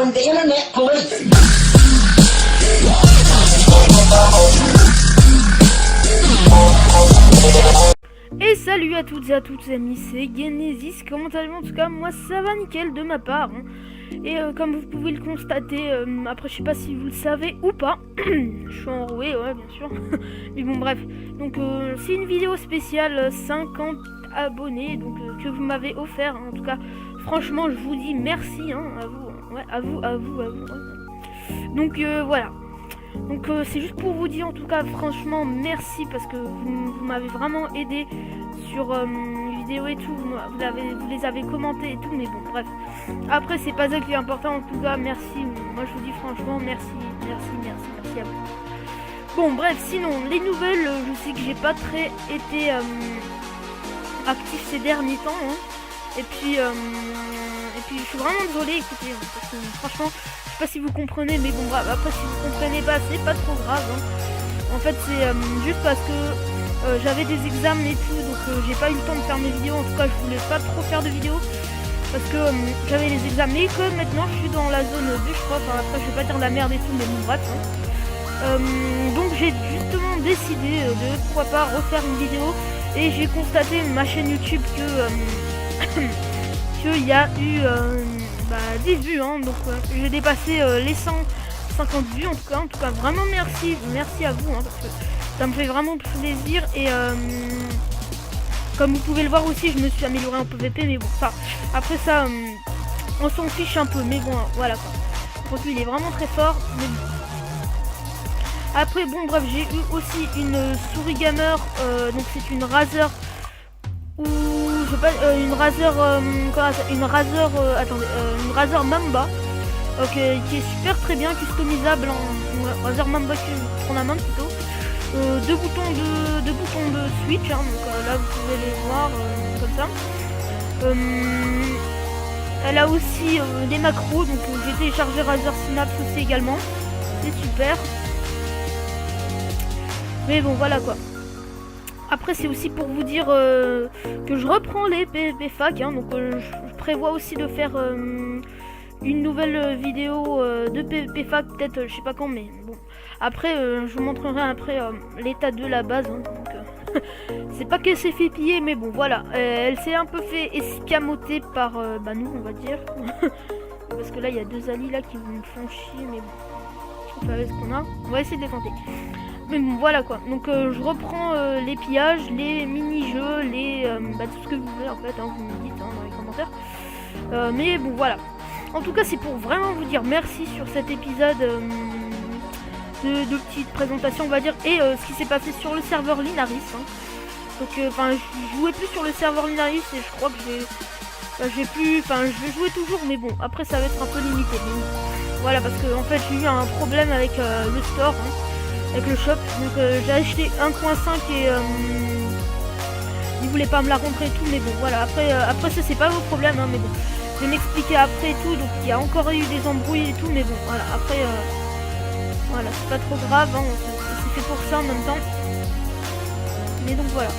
calling the internet police. Et salut à toutes et à tous amis, c'est Genesis. Comment allez-vous? En tout cas moi ça va nickel de ma part hein. Et comme vous pouvez le constater, après je sais pas si vous le savez ou pas, je suis enroué, ouais bien sûr. Mais bon bref, donc c'est une vidéo spéciale 50 abonnés donc que vous m'avez offert hein. En tout cas franchement je vous dis merci hein, à vous, ouais, à vous. Ouais. Donc voilà. Donc c'est juste pour vous dire en tout cas franchement merci parce que vous m'avez vraiment aidé sur les vidéos et tout, vous les avez commentés et tout, mais bon bref. Après c'est pas ça qui est important, en tout cas merci, moi je vous dis franchement merci à vous. Bon bref, sinon les nouvelles, je sais que j'ai pas très été actif ces derniers temps hein. Et puis je suis vraiment désolé, écoutez, parce que franchement je sais pas si vous comprenez, mais bon bref, après si vous comprenez pas c'est pas trop grave hein. En fait c'est juste parce que j'avais des examens et tout, donc j'ai pas eu le temps de faire mes vidéos. En tout cas je voulais pas trop faire de vidéos parce que j'avais les examens, mais que maintenant je suis dans la zone 2 je crois, enfin après je vais pas dire de la merde et tout, mais bon bref hein. Donc j'ai justement décidé de pourquoi pas refaire une vidéo, et j'ai constaté ma chaîne YouTube que qu'il y a eu 10 vues hein, donc j'ai dépassé les 150 vues en tout cas vraiment merci à vous hein, parce que ça me fait vraiment plaisir. Et comme vous pouvez le voir aussi, je me suis amélioré en PVP, mais bon ça après ça on s'en fiche un peu, mais bon voilà quoi. Donc lui il est vraiment très fort, mais bon. Après bon bref, j'ai eu aussi une souris gamer, donc c'est une Razer ou je sais pas, une Razer Mamba, qui est super très bien customisable en Razer Mamba Tournament plutôt. Deux boutons de switch hein, donc là vous pouvez les voir comme ça. Elle a aussi des macros, donc j'ai téléchargé Razer Synapse aussi également, c'est super. Mais bon voilà quoi. Après c'est aussi pour vous dire que je reprends les PFAC hein, donc je prévois aussi de faire une nouvelle vidéo de PFAC peut-être, je sais pas quand, mais bon. Après je vous montrerai après l'état de la base hein, donc c'est pas qu'elle s'est fait piller, mais bon voilà, elle s'est un peu fait escamoter par nous on va dire. Parce que là il y a deux alliés là qui me font chier, mais bon on va faire ce qu'on a, on va essayer de les tenter. Mais bon voilà quoi, donc je reprends les pillages, les mini-jeux, tout ce que vous voulez en fait hein, vous me dites hein, dans les commentaires. Mais bon voilà, en tout cas c'est pour vraiment vous dire merci sur cet épisode de petite présentation on va dire, et ce qui s'est passé sur le serveur Linaris hein. Donc je jouais plus sur le serveur Linaris et je crois que je vais jouer toujours, mais bon après ça va être un peu limité, mais bon, voilà, parce que en fait j'ai eu un problème avec le store hein, avec le shop, donc j'ai acheté 1.5 et il voulait pas me la rentrer et tout, mais bon voilà, après ça c'est pas vos problèmes hein, mais bon je vais m'expliquer après et tout, donc il y a encore eu des embrouilles et tout, mais bon voilà, après voilà, c'est pas trop grave hein, c'est fait pour ça en même temps, mais donc voilà.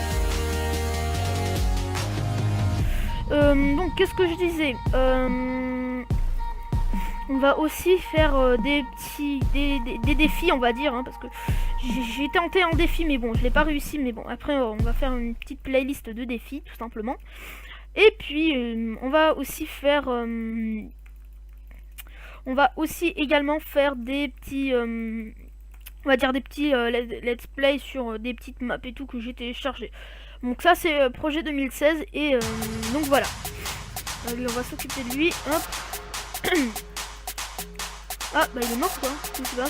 Donc qu'est-ce que je disais, on va aussi faire des défis on va dire hein, parce que j'ai tenté un défi, mais bon je l'ai pas réussi, mais bon après on va faire une petite playlist de défis tout simplement. Et puis on va aussi faire également faire des petits on va dire des petits let's play sur des petites maps et tout que j'ai téléchargé. Donc ça c'est projet 2016, et donc voilà. Allez, on va s'occuper de lui, hop. Ah bah il est mort quoi, je sais pas.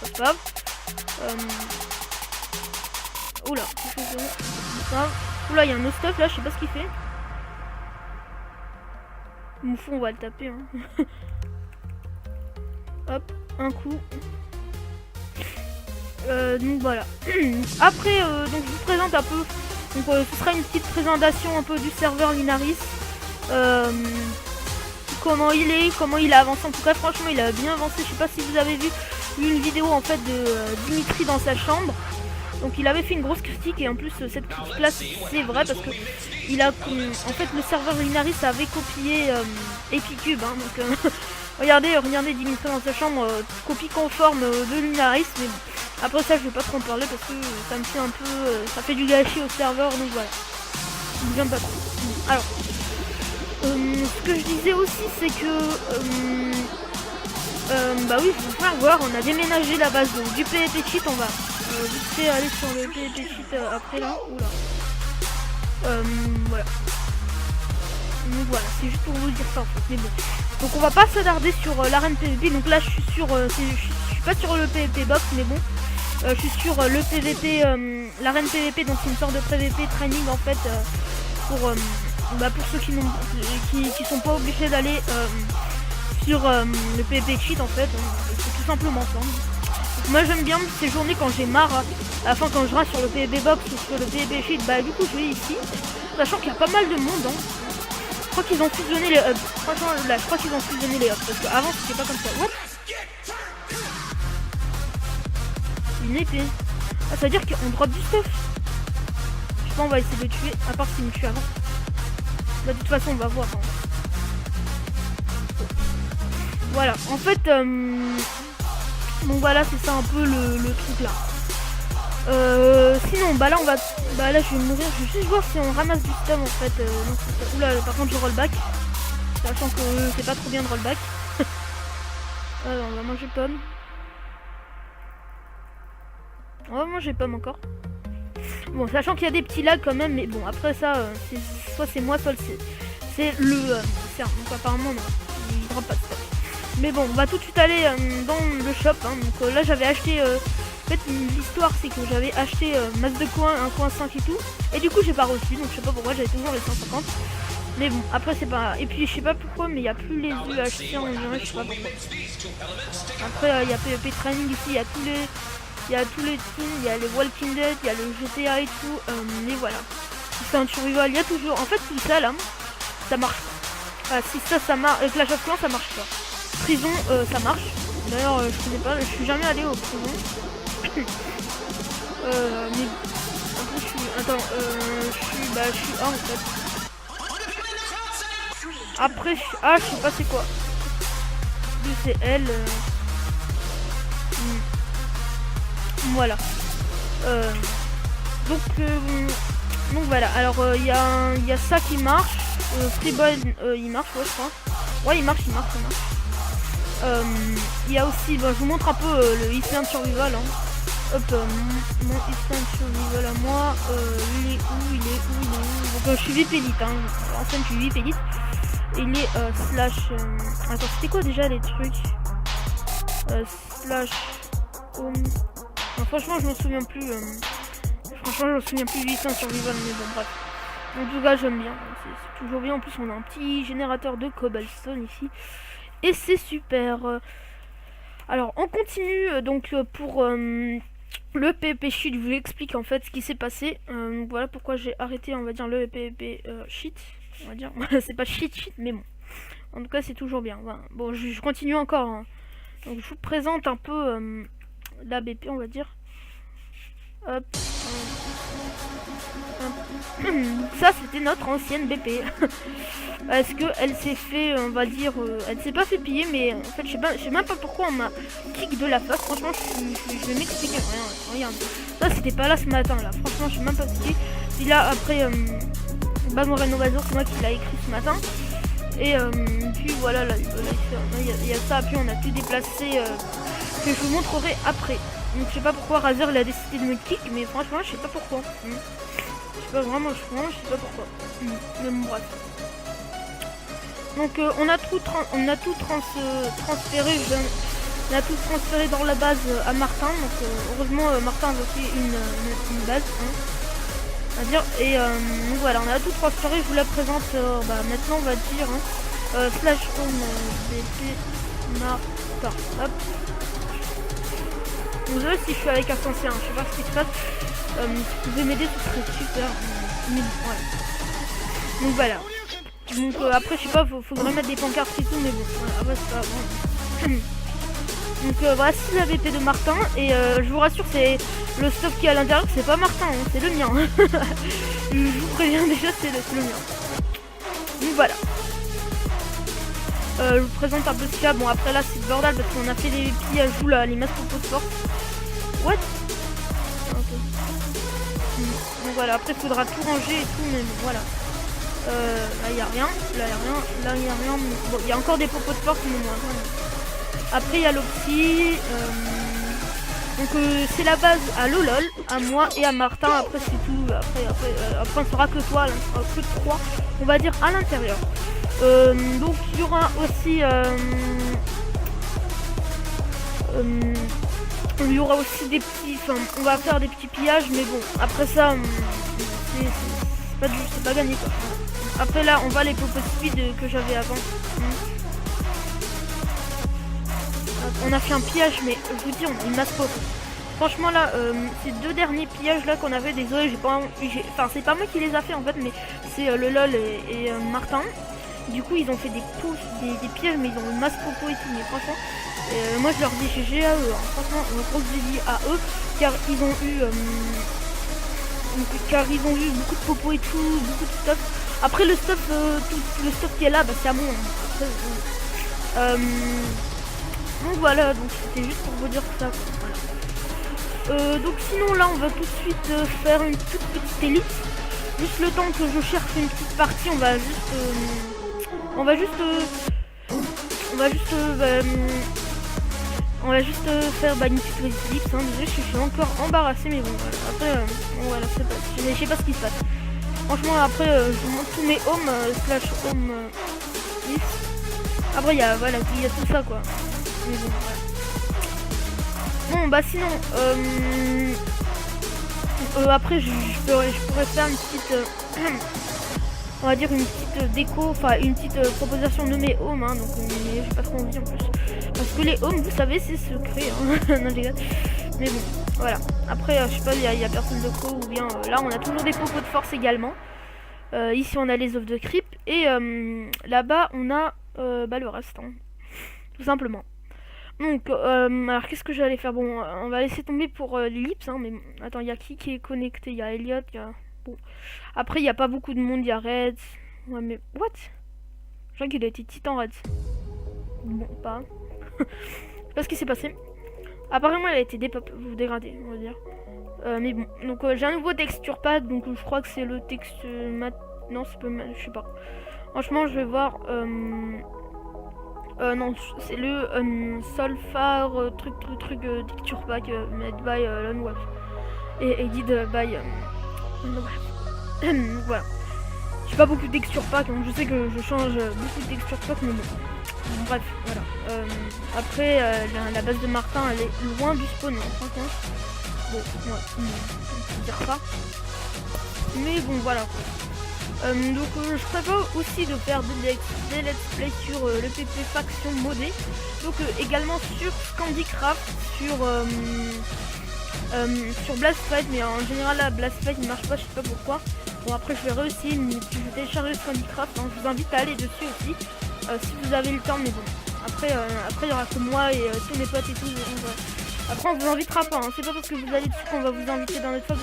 Pas grave. Oula, oula, il y a un no-stop là, je sais pas ce qu'il fait. Moufou, on va le taper hein. Hop, un coup. Donc voilà. Après donc je vous présente un peu. Donc ce sera une petite présentation un peu du serveur Linaris. Comment il a avancé. En tout cas franchement il a bien avancé. Je sais pas si vous avez vu une vidéo en fait de Dimitri dans sa chambre. Donc il avait fait une grosse critique, et en plus cette critique là c'est vrai parce que il a en fait le serveur Linaris avait copié Epicube hein, donc Regardez Dimitri dans sa chambre, copie conforme de Lunaris, mais bon. Après ça je vais pas trop en parler parce que ça me fait un peu, ça fait du gâchis au serveur, donc voilà. J'aime pas trop. Alors, ce que je disais aussi c'est que, bah oui, faut faire voir, on a déménagé la base du PvP cheat, on va vite fait aller sur le PvP cheat après là, oula. Voilà. Donc voilà, c'est juste pour vous dire ça en fait, mais bon. Donc on va pas s'attarder sur l'arène PvP, donc là je suis sur, je suis pas sur le PvP box, mais bon. Je suis sur le PvP, l'arène PvP, donc c'est une sorte de PvP training en fait, pour ceux qui sont pas obligés d'aller sur le PvP cheat en fait, c'est tout simplement ça. Donc, moi j'aime bien ces journées quand j'ai marre, enfin quand je reste sur le PvP box ou sur le PvP cheat, bah du coup je vais ici, sachant qu'il y a pas mal de monde, hein. Je crois qu'ils ont fusionné les hubs, franchement là je crois qu'ils ont fusionné les hubs, parce qu'avant c'était pas comme ça. What? Une épée. Ah, ça veut dire qu'on drop du stuff. Je sais pas, on va essayer de le tuer, à part s'il me tue avant. Bah, de toute façon, on va voir. Hein. Voilà, en fait, donc voilà, c'est ça un peu le truc là. Sinon, bah là, là, je vais mourir. Je vais juste voir si on ramasse du stuff en fait. Non, oula, par contre, je rollback. Sachant que c'est pas trop bien de rollback. Alors, on va manger pomme. On va manger pomme encore. Bon, sachant qu'il y a des petits lags quand même, mais bon, après ça, soit c'est moi, soit c'est le serveur. Donc apparemment, non, il drop pas de stuff. Mais bon, on va tout de suite aller dans le shop. Hein. Donc là, j'avais acheté. En fait, l'histoire, c'est que j'avais acheté masse de coins, un coin 5 et tout. Et du coup, j'ai pas reçu. Donc je sais pas pourquoi, j'avais toujours les 150. Mais bon, après, c'est pas. Et puis, je sais pas pourquoi, mais il n'y a plus les UHC en dirait, je sais pas pourquoi. Après, il y a PvP Training ici, il y a tous les. Il y a tous les teams, il y a les Walking Dead, il y a le GTA et tout, et voilà. Si c'est un survival, il y a toujours. En fait, tout ça là, ça marche pas. Si ça marche. Clash of Clans, ça marche pas. Prison, ça marche. D'ailleurs, je connais pas, je suis jamais allé aux prisons. Mais. Après, je suis. Attends, je suis A en fait. Après, je sais pas c'est quoi. C'est elle. Voilà. Donc voilà. Alors il y a ça qui marche. Freeboy il marche, ouais je crois. Ouais il marche. Il y a aussi, je vous montre un peu le Island Survival. Hein. Hop, mon Island Survival à moi. Il est où Donc je suis VIP Elite. Hein. En fait je suis VIP Elite. Il est slash. Attends, c'était quoi déjà les trucs slash home. Non, franchement, je me souviens plus. Franchement, je me souviens plus du Island Survival, mais bon, bref. En tout cas, j'aime bien. C'est toujours bien. En plus, on a un petit générateur de cobblestone ici. Et c'est super. Alors, on continue. Donc, pour le PvP sheet, je vous explique en fait ce qui s'est passé. Donc, voilà pourquoi j'ai arrêté, on va dire, le PvP sheet. On va dire. C'est pas sheet, mais bon. En tout cas, c'est toujours bien. Voilà. Bon, je continue encore. Hein. Donc, je vous présente un peu. La BP on va dire. Hop. Ça c'était notre ancienne BP. Parce que elle s'est fait, on va dire, elle s'est pas fait piller, mais en fait je sais même pas pourquoi on m'a kick de la face. Franchement je vais m'expliquer. Regarde. Ça c'était pas là ce matin là. Franchement je sais même pas expliqué. Puis là après mon rénovateur c'est moi qui l'a écrit ce matin. Et puis voilà là, il y a ça, puis on a pu déplacer que je vous montrerai après. Donc je sais pas pourquoi Razer il a décidé de me kick, mais franchement je sais pas pourquoi. Je sais pas vraiment, je sais pas pourquoi. Mais bon bref. Donc on a tout transféré, on a tout transféré dans la base à Martin. Donc heureusement Martin a aussi une base. Hein, à dire. Et donc voilà, on a tout transféré, je vous la présente maintenant on va dire slash home BP Martin. Hop. Désolé si je suis avec un ancien, je sais pas ce qui se passe. Si vous pouvez m'aider, ce serait super. Voilà. Donc voilà. Donc après je sais pas, faudrait mettre des pancartes et tout, mais bon, voilà, c'est pas bon. Donc voici la BP de Martin, et je vous rassure, c'est le stock qui est à l'intérieur, c'est pas Martin, hein, c'est le mien. Je vous préviens déjà, c'est le mien. Donc voilà. Je vous présente un peu ce qu'il y a. Bon, après là, c'est le bordel parce qu'on a fait les pillages où là, les masques popo de force. What? Okay. Donc voilà, après il faudra tout ranger et tout, mais bon, voilà. Là, il y a rien. Là, il y a rien. Là, il y a rien. Bon, il y a encore des popos de force, mais bon, après, il y a l'Opti. Donc c'est la base à Lolol, à moi et à Martin. Après c'est tout. Après on fera que toi, que 3, on va dire à l'intérieur. Donc il y aura aussi des petits. Enfin, on va faire des petits pillages, mais bon. Après ça, c'est pas gagné quoi. Après là, on va les popos speed que j'avais avant. On a fait un pillage, mais je vous dis, on a une masse pop. Franchement là, ces 2 derniers pillages là qu'on avait, désolé, enfin c'est pas moi qui les a fait en fait, mais c'est le LOL et Martin. Du coup ils ont fait des pillages, mais ils ont une masse popo et tout, mais franchement, moi je leur dis GG à eux, hein. Franchement, gros GG à eux, car ils ont eu beaucoup de popo et tout, beaucoup de stuff. Après le stuff, tout le stuff qui est là, bah c'est à moi. Hein. Après, donc voilà, donc c'était juste pour vous dire ça. Voilà. Donc sinon là on va tout de suite faire une toute petite élite. Juste le temps que je cherche une petite partie, on va juste faire une petite ellipse. Hein. Désolé, je suis encore embarrassé, mais bon voilà. Après voilà, je sais pas ce qui se passe. Franchement après je vous montre tous mes homes slash home list. Après il y a tout ça quoi. Mais bon, voilà. Bon bah sinon après je pourrais faire une petite on va dire une petite déco, enfin une petite proposition de mes homes, hein, donc j'ai pas trop envie en plus. Parce que les homes, vous savez, c'est secret, hein. Non, je rigole. Mais bon, voilà. Après, je sais pas, il y a personne de co ou bien là on a toujours des popos de force également. Ici on a les offres de creep et là-bas on a le reste, hein, tout simplement. Donc, alors qu'est-ce que j'allais faire? Bon, on va laisser tomber pour l'ellipse, hein, mais attends, il y a qui est connecté? Il y a Elliot, il y a... Bon. Après, il n'y a pas beaucoup de monde, il y a Reds. Ouais, mais... What? Je crois qu'il a été titan Reds. Bon, pas... Je sais pas ce qui s'est passé. Apparemment, elle a été dégradée, on va dire. Mais bon, donc j'ai un nouveau texture pack, donc je crois que c'est le texte... Non, c'est pas... Je sais pas. Franchement, je vais voir... non, c'est le Solfar truc texture pack made by Lonewolf et edit by voilà. J'ai pas beaucoup de texture pack, donc je sais que je change beaucoup de texture pack, mais bon. Bref, voilà. Après, la base de Martin, elle est loin du spawn, hein, franchement. Bon, ouais, on peut dire ça. Mais bon, voilà. Donc je prévois aussi de faire des let's play sur le PP faction modé, donc également sur Candycraft, sur Blast Fight, mais en général la Blast Fight ne marche pas, je sais pas pourquoi. Bon après je vais réussir, mais si je télécharge Candycraft, hein, je vous invite à aller dessus aussi, si vous avez le temps, mais bon. Après il y aura que moi et tous mes potes et tout. Après on vous invitera pas, hein. C'est pas parce que vous allez dessus qu'on va vous inviter dans notre fois,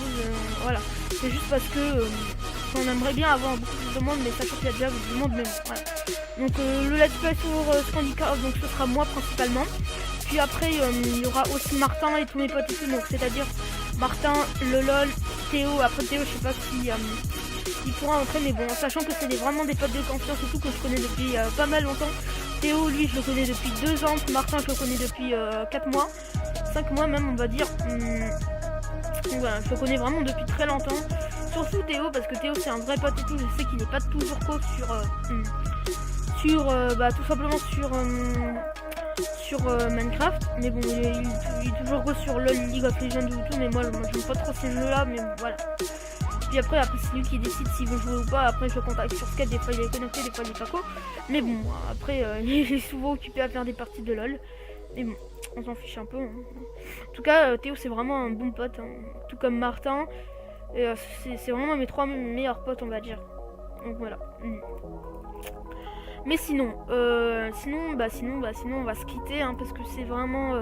voilà. C'est juste parce que on aimerait bien avoir beaucoup plus de monde, mais sachant qu'il y a déjà beaucoup de monde, mais bon, voilà. Donc le let's play sur Candycraft, donc ce sera moi principalement. Puis après il y aura aussi Martin et tous mes potes et tout, donc c'est-à-dire Martin, le LOL, Théo. Après Théo je sais pas si il pourra entrer, mais bon, sachant que c'est vraiment des potes de confiance et tout que je connais depuis pas mal longtemps. Théo lui je le connais depuis 2 ans, Martin je le connais depuis 4 mois, 5 mois même on va dire. Donc voilà, je le connais vraiment depuis très longtemps. Surtout Théo, parce que Théo c'est un vrai pote et tout, je sais qu'il n'est pas toujours co tout simplement sur Minecraft, mais bon il est toujours go sur LOL, League of Legends ou tout, mais moi j'aime pas trop ces jeux là, mais bon, voilà. Puis après c'est lui qui décide s'il veut jouer ou pas. Après je le contacte sur Skype, des fois il est connecté, des fois il est pas co, mais bon après il est souvent occupé à faire des parties de LOL, mais bon on s'en fiche un peu, hein. En tout cas Théo c'est vraiment un bon pote, hein. Tout comme Martin. Et c'est vraiment mes 3 meilleurs potes on va dire. Donc voilà. Mais sinon on va se quitter, hein, parce que c'est vraiment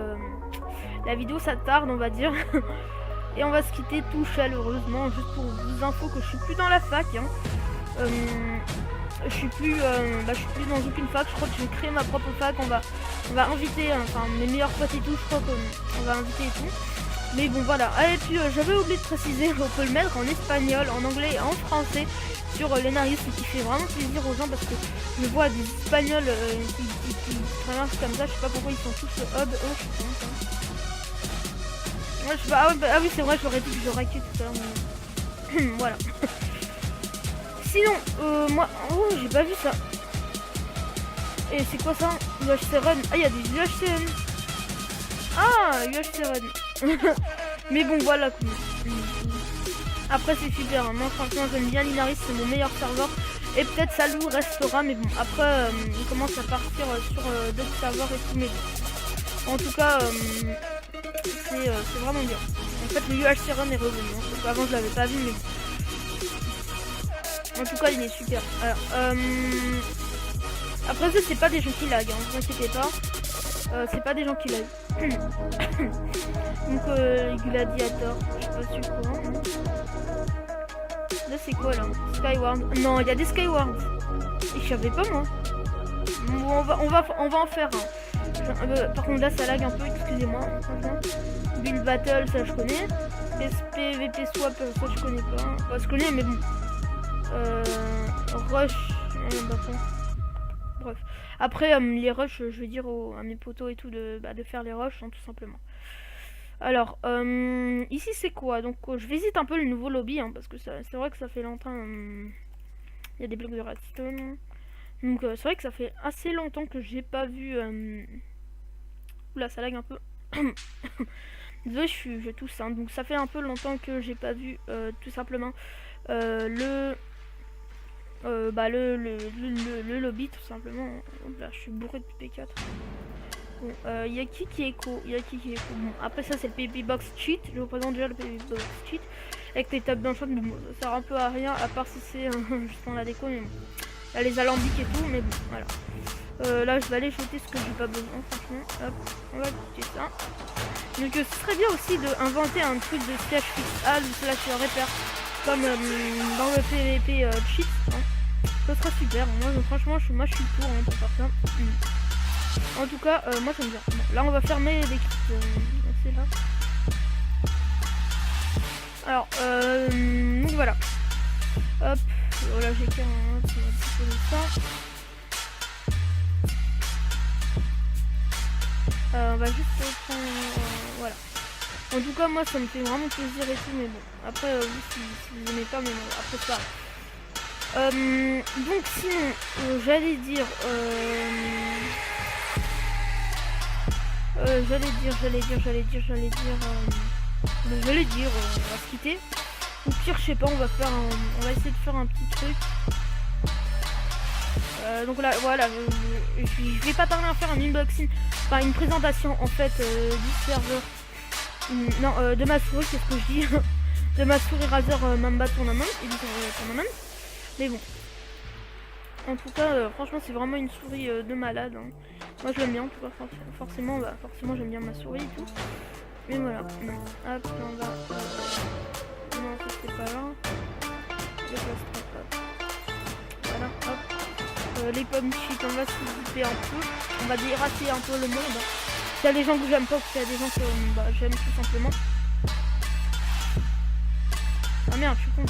la vidéo ça tarde on va dire. Et on va se quitter tout chaleureusement, juste pour vous info que je suis plus dans la fac, hein. je suis plus dans aucune fac. Je crois que je vais créer ma propre fac. On va inviter enfin mes meilleurs potes et tout. Je crois qu'on va inviter et tout. Mais bon voilà. Ah, et puis j'avais oublié de préciser, on peut le mettre en espagnol, en anglais et en français sur l'Enaris, ce qui fait vraiment plaisir aux gens parce que je vois des Espagnols qui traversent comme ça. Je sais pas pourquoi ils sont tous hub. Oh, je sais pas. Ouais, je sais pas. Ah oui, c'est vrai, j'aurais dit que j'aurais que tout à l'heure. Mais... voilà. Sinon, moi... Oh, j'ai pas vu ça. Et c'est quoi ça? UHC Run. Ah, il y a des UHC Run. Ah, UHC Run. Mais bon, voilà. Après, c'est super. Hein. Moi, franchement, j'aime bien l'Inaris. C'est mon meilleur serveur. Et peut-être Salou restera. Mais bon, après, on commence à partir sur d'autres serveurs et tout. Mais bon. En tout cas, c'est vraiment bien. En fait, le UHC Run est revenu. Hein. Avant, je l'avais pas vu, mais bon. En tout cas, il est super. Alors, après ça, c'est pas des gens qui lag, hein, ne vous inquiétez pas. C'est pas des gens qui lag. Donc, Gladiator, je sais pas si quoi. Là, c'est quoi là? Skyward. Non, il y a des Skyward. Et je savais pas moi. Bon, on va en faire un. Par contre, là, ça lag un peu, excusez-moi. Build Battle, ça je connais. PVP Swap, ça je connais pas. Enfin, je connais, mais bon. Rush, bref. Après les rushs, je vais dire à mes potos et tout de faire les rushs, hein, tout simplement. Alors ici c'est quoi? Donc je visite un peu le nouveau lobby, hein, parce que c'est vrai que ça fait longtemps. Il y a des blocs de redstone. Donc c'est vrai que ça fait assez longtemps que j'ai pas vu. Oula, ça lag un peu. Désolé, je tousse, hein. Donc ça fait un peu longtemps que j'ai pas vu tout simplement le lobby tout simplement. Là, je suis bourré de P4. Bon, y a qui est écho? Bon, après ça c'est le PvP Box Cheat. Je vous présente déjà le PvP Box Cheat avec les tables d'enchant. Mais bon, ça sert un peu à rien à part si c'est juste dans la déco. Mais bon, là les alambics et tout. Mais bon, voilà. Là je vais aller shooter ce que j'ai pas besoin, franchement. Hop, on va shooter ça. Donc ce serait bien aussi d'inventer un truc de slash fixal ou slash repère comme dans le PvP cheat, hein. Ça sera super. Franchement, moi je suis pour, hein, pour faire ça. En tout cas, moi j'aime bien. Bon, là on va fermer les kits. C'est là. Alors, donc voilà. Hop, voilà, j'ai qu'un petit peu de ça. On va juste prendre. Voilà. En tout cas, moi ça me fait vraiment plaisir et tout, mais bon. Après, vous, si vous n'aimez pas, mais bon, après ça. Donc sinon, j'allais dire, on va se quitter. Ou pire, je sais pas, on va essayer de faire un petit truc. Donc là, voilà, je vais pas tarder à faire un unboxing, enfin une présentation en fait du serveur. Non, de ma souris, qu'est-ce que je dis? De ma souris Razer Mamba Tournament, mais bon. En tout cas, franchement, c'est vraiment une souris de malade. Hein. Moi, je l'aime bien, en tout cas, forcément j'aime bien ma souris et tout. Mais voilà. Hop, on va. Non, ça c'est pas là. Voilà, hop. Les pommes cheat, on va s'occuper un peu. On va déracer un peu le monde. S'il y a des gens que j'aime pas ou s'il y a des gens que j'aime tout simplement. Ah merde, je suis con.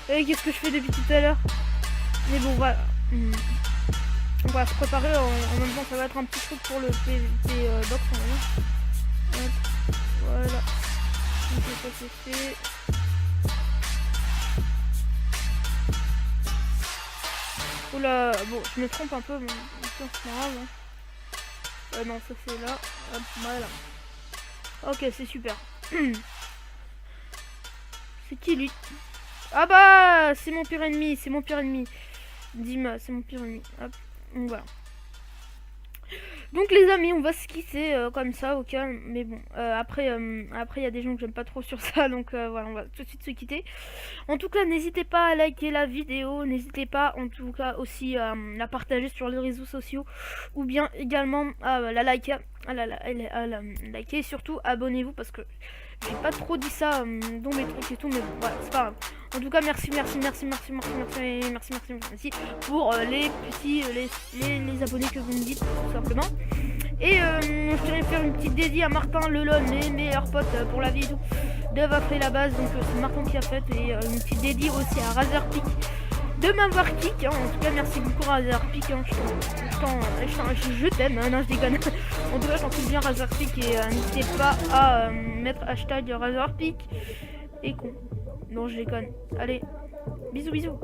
Et qu'est-ce que je fais depuis tout à l'heure? Mais bon, voilà. On va se préparer. En même temps, ça va être un petit truc pour le PvP box. Voilà. Donc, ça c'est fait. Oula, bon, je me trompe un peu, mais c'est pas grave. Hein. Non, ça c'est là. Hop, voilà. Ok, c'est super. C'est qui lui? Ah bah, c'est mon pire ennemi, Dima, c'est mon pire ennemi. Hop, donc voilà. Donc les amis, on va se quitter comme ça au calme. Mais bon, après il y a des gens que j'aime pas trop sur ça, donc voilà, on va tout de suite se quitter. En tout cas, n'hésitez pas à liker la vidéo, n'hésitez pas en tout cas aussi à la partager sur les réseaux sociaux, ou bien également à la liker, et surtout abonnez-vous parce que J'ai pas trop dit ça dans mes trucs et tout, mais bon, voilà, c'est pas grave. En tout cas, merci pour les petits, les abonnés que vous me dites, tout simplement. Et je dirais faire une petite dédie à Martin Lelon, mes meilleurs potes pour la vie et tout. Dev a fait la base, donc c'est Martin qui a fait. Et une petite dédie aussi à Razorpic de m'avoir kick. Hein. En tout cas, merci beaucoup Razorpic. Hein. Je t'aime, hein. Non, je déconne. En tout cas, j'en trouve bien Razorpic et n'hésitez pas à mettre hashtag Razorpic et con. Non, je déconne. Allez, bisous.